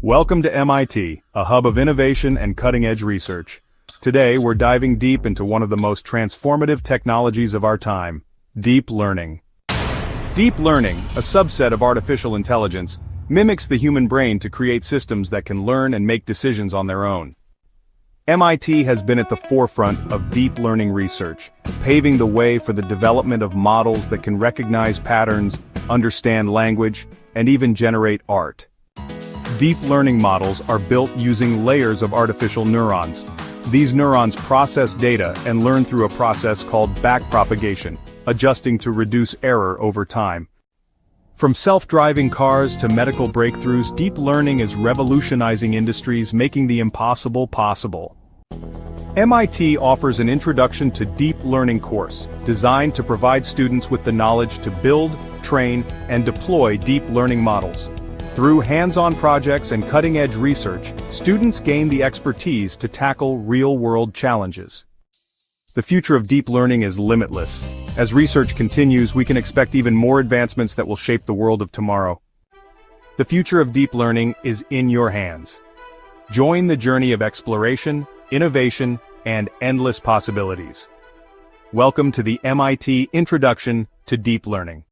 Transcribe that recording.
Welcome to MIT, a hub of innovation and cutting-edge research. Today, we're diving deep into one of the most transformative technologies of our time, deep learning. Deep learning, a subset of artificial intelligence, mimics the human brain to create systems that can learn and make decisions on their own. MIT has been at the forefront of deep learning research, paving the way for the development of models that can recognize patterns, understand language, and even generate art. Deep learning models are built using layers of artificial neurons. These neurons process data and learn through a process called backpropagation, adjusting to reduce error over time. From self-driving cars to medical breakthroughs, deep learning is revolutionizing industries, making the impossible possible. MIT offers an Introduction to Deep Learning course, designed to provide students with the knowledge to build, train, and deploy deep learning models. Through hands-on projects and cutting-edge research, students gain the expertise to tackle real-world challenges. The future of deep learning is limitless. As research continues, we can expect even more advancements that will shape the world of tomorrow. The future of deep learning is in your hands. Join the journey of exploration, innovation, and endless possibilities. Welcome to the MIT Introduction to Deep Learning.